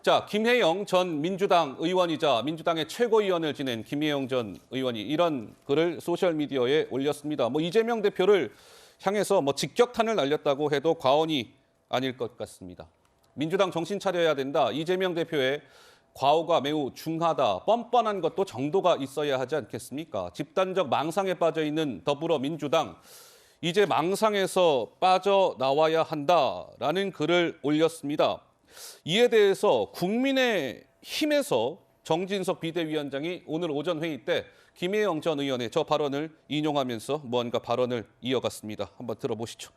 자, 김혜영 전 민주당 의원이자 민주당의 최고위원을 지낸 김혜영 전 의원이 이런 글을 소셜미디어에 올렸습니다. 이재명 대표를 향해서 직격탄을 날렸다고 해도 과언이 아닐 것 같습니다. 민주당 정신 차려야 된다. 이재명 대표의 과오가 매우 중하다. 뻔뻔한 것도 정도가 있어야 하지 않겠습니까? 집단적 망상에 빠져 있는 더불어민주당. 이제 망상에서 빠져나와야 한다라는 글을 올렸습니다. 이에 대해서 국민의힘에서 정진석 비대위원장이 오늘 오전 회의 때 김혜영 전 의원의 저 발언을 인용하면서 무언가 발언을 이어갔습니다. 한번 들어보시죠.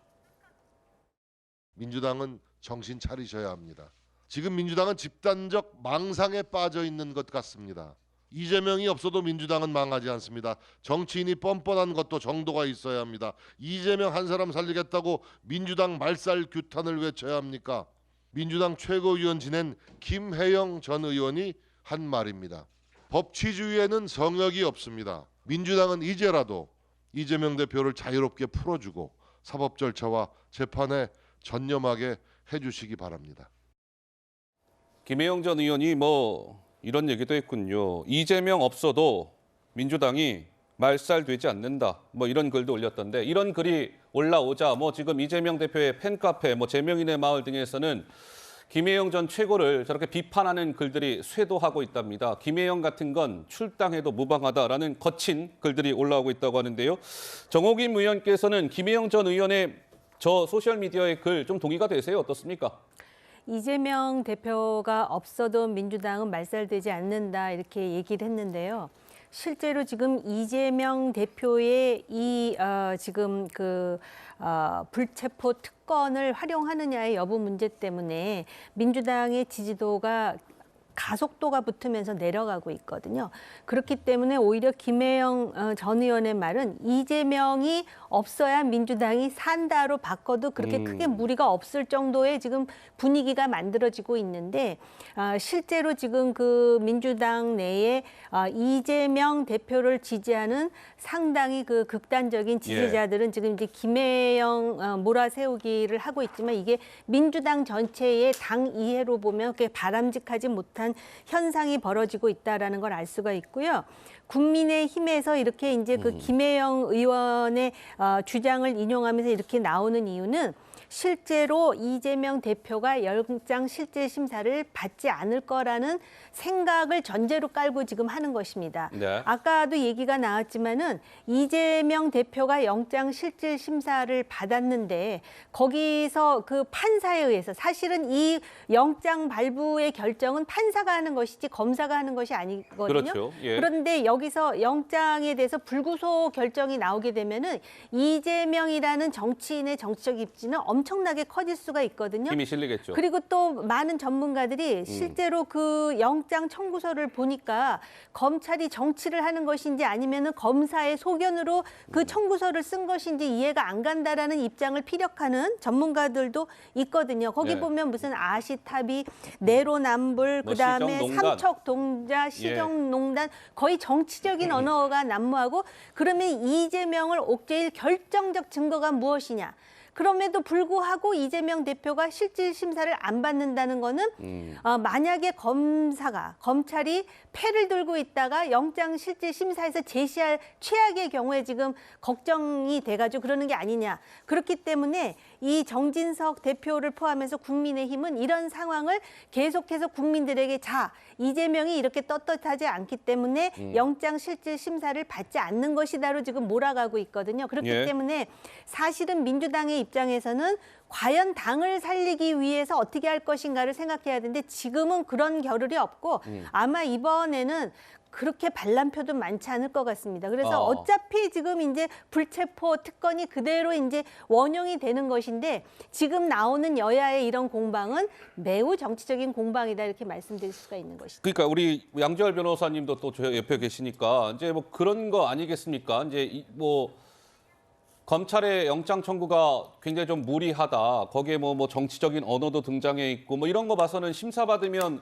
민주당은 정신 차리셔야 합니다. 지금 민주당은 집단적 망상에 빠져 있는 것 같습니다. 이재명이 없어도 민주당은 망하지 않습니다. 정치인이 뻔뻔한 것도 정도가 있어야 합니다. 이재명 한 사람 살리겠다고 민주당 말살 규탄을 외쳐야 합니까? 민주당 최고위원 지낸 김혜영 전 의원이 한 말입니다. 법치주의에는 성역이 없습니다. 민주당은 이제라도 이재명 대표를 자유롭게 풀어주고 사법 절차와 재판에 전념하게 해주시기 바랍니다. 김혜영 전 의원이 이런 얘기도 했군요. 이재명 없어도 민주당이 말살되지 않는다. 이런 글도 올렸던데 이런 글이 올라오자 지금 이재명 대표의 팬카페, 제명인의 마을 등에서는 김혜영 전 최고를 저렇게 비판하는 글들이 쇄도하고 있답니다. 김혜영 같은 건 출당해도 무방하다라는 거친 글들이 올라오고 있다고 하는데요. 정옥임 의원께서는 김혜영 전 의원의 저 소셜미디어의 글 좀 동의가 되세요? 어떻습니까? 이재명 대표가 없어도 민주당은 말살되지 않는다 이렇게 얘기를 했는데요. 실제로 지금 이재명 대표의 지금 불체포 특권을 활용하느냐의 여부 문제 때문에 민주당의 지지도가 가속도가 붙으면서 내려가고 있거든요. 그렇기 때문에 오히려 김혜영 전 의원의 말은 이재명이 없어야 민주당이 산다로 바꿔도 그렇게 크게 무리가 없을 정도의 지금 분위기가 만들어지고 있는데 실제로 지금 그 민주당 내에 이재명 대표를 지지하는 상당히 그 극단적인 지지자들은 지금 이제 김혜영 몰아세우기를 하고 있지만 이게 민주당 전체의 당 이해로 보면 그게 바람직하지 못한 현상이 벌어지고 있다라는 걸 알 수가 있고요. 국민의힘에서 이렇게 이제 그 김혜영 의원의 주장을 인용하면서 이렇게 나오는 이유는 실제로 이재명 대표가 영장 실질 심사를 받지 않을 거라는 생각을 전제로 깔고 지금 하는 것입니다. 네. 아까도 얘기가 나왔지만은 이재명 대표가 영장 실질 심사를 받았는데 거기서 그 판사에 의해서 사실은 이 영장 발부의 결정은 판사가 하는 것이지 검사가 하는 것이 아니거든요. 그렇죠. 예. 그런데 여기서 영장에 대해서 불구속 결정이 나오게 되면은 이재명이라는 정치인의 정치적 입지는 엄청나게 커질 수가 있거든요. 힘이 실리겠죠. 그리고 또 많은 전문가들이 실제로 그 영장 청구서를 보니까 검찰이 정치를 하는 것인지 아니면은 검사의 소견으로 그 청구서를 쓴 것인지 이해가 안 간다라는 입장을 피력하는 전문가들도 있거든요. 거기 네. 보면 무슨 아시타비, 내로남불, 그다음에 시정농단. 삼척동자, 시정농단 거의 정치적인 언어가 난무하고 그러면 이재명을 옥죄일 결정적 증거가 무엇이냐. 그럼에도 불구하고 이재명 대표가 실질 심사를 안 받는다는 거는 만약에 검찰이 패를 들고 있다가 영장 실질 심사에서 제시할 최악의 경우에 지금 걱정이 돼가지고 그러는 게 아니냐. 그렇기 때문에 이 정진석 대표를 포함해서 국민의힘은 이런 상황을 계속해서 국민들에게 이재명이 이렇게 떳떳하지 않기 때문에 영장 실질 심사를 받지 않는 것이다로 지금 몰아가고 있거든요. 그렇기 때문에 사실은 민주당의 입장에서는 과연 당을 살리기 위해서 어떻게 할 것인가를 생각해야 되는데 지금은 그런 겨를이 없고 아마 이번에는 그렇게 반란표도 많지 않을 것 같습니다. 그래서 어차피 지금 이제 불체포 특권이 그대로 이제 원용이 되는 것인데 지금 나오는 여야의 이런 공방은 매우 정치적인 공방이다 이렇게 말씀드릴 수가 있는 것이죠. 그러니까 우리 양지열 변호사님도 또 저 옆에 계시니까 이제 그런 거 아니겠습니까? 이제 검찰의 영장 청구가 굉장히 좀 무리하다. 거기에 정치적인 언어도 등장해 있고 이런 거 봐서는 심사받으면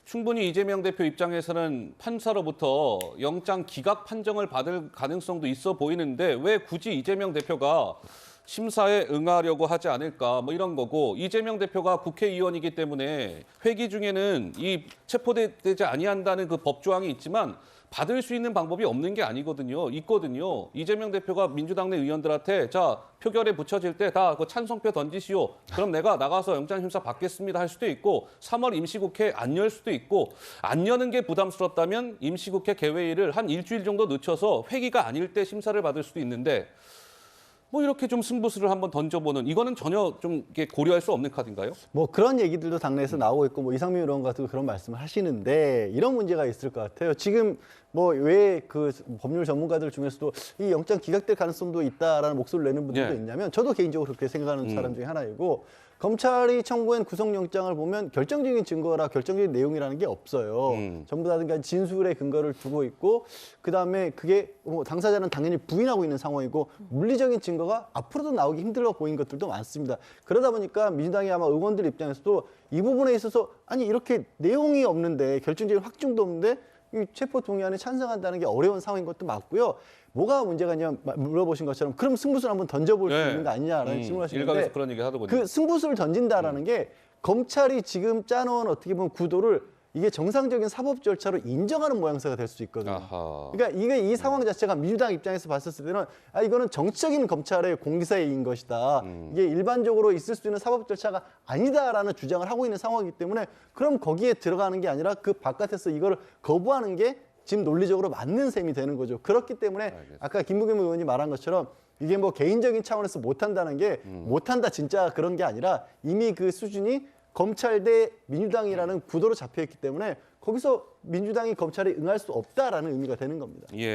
충분히 이재명 대표 입장에서는 판사로부터 영장 기각 판정을 받을 가능성도 있어 보이는데 왜 굳이 이재명 대표가 심사에 응하려고 하지 않을까 뭐 이런 거고 이재명 대표가 국회의원이기 때문에 회기 중에는 이 체포되지 아니한다는 그 법 조항이 있지만 받을 수 있는 방법이 없는 게 아니거든요. 있거든요. 이재명 대표가 민주당 내 의원들한테 자 표결에 붙여질 때 다 그 찬성표 던지시오. 그럼 내가 나가서 영장심사 받겠습니다 할 수도 있고 3월 임시국회 안 열 수도 있고 안 여는 게 부담스럽다면 임시국회 개회일을 한 일주일 정도 늦춰서 회기가 아닐 때 심사를 받을 수도 있는데 뭐 이렇게 좀 승부수를 한번 던져보는 이거는 전혀 좀 이렇게 고려할 수 없는 카드인가요? 뭐 그런 얘기들도 당내에서 나오고 있고 뭐 이상민 의원 같은 그런 말씀을 하시는데 이런 문제가 있을 것 같아요. 지금 뭐 왜 그 법률 전문가들 중에서도 이 영장 기각될 가능성도 있다라는 목소리를 내는 분들도 예. 있냐면 저도 개인적으로 그렇게 생각하는 사람 중에 하나이고 검찰이 청구한 구속영장을 보면 결정적인 증거라 결정적인 내용이라는 게 없어요. 전부 다 그러니까 진술의 근거를 두고 있고 그다음에 그게 뭐 당사자는 당연히 부인하고 있는 상황이고 물리적인 증거가 앞으로도 나오기 힘들어 보인 것들도 많습니다. 그러다 보니까 민주당이 아마 의원들 입장에서도 이 부분에 있어서 아니 이렇게 내용이 없는데 결정적인 확증도 없는데 이 체포 동의안에 찬성한다는 게 어려운 상황인 것도 맞고요. 뭐가 문제가 있냐 물어보신 것처럼 그럼 승부수를 한번 던져볼 수 네. 있는 거 아니냐라는 질문을 하시는데 일각에서 그런 얘기 하더군요. 그 승부수를 던진다라는 게 검찰이 지금 짜놓은 어떻게 보면 구도를 이게 정상적인 사법 절차로 인정하는 모양새가 될 수 있거든요. 아하. 그러니까 이게 이 상황 자체가 민주당 입장에서 봤을 때는 아 이거는 정치적인 검찰의 공기사인 것이다. 이게 일반적으로 있을 수 있는 사법 절차가 아니다라는 주장을 하고 있는 상황이기 때문에 그럼 거기에 들어가는 게 아니라 그 바깥에서 이거를 거부하는 게 지금 논리적으로 맞는 셈이 되는 거죠. 그렇기 때문에 알겠습니다. 아까 김부겸 의원이 말한 것처럼 이게 뭐 개인적인 차원에서 못한다는 게 못한다 진짜 그런 게 아니라 이미 그 수준이 검찰 대 민주당이라는 구도로 잡혀있기 때문에 거기서 민주당이 검찰에 응할 수 없다라는 의미가 되는 겁니다. 예.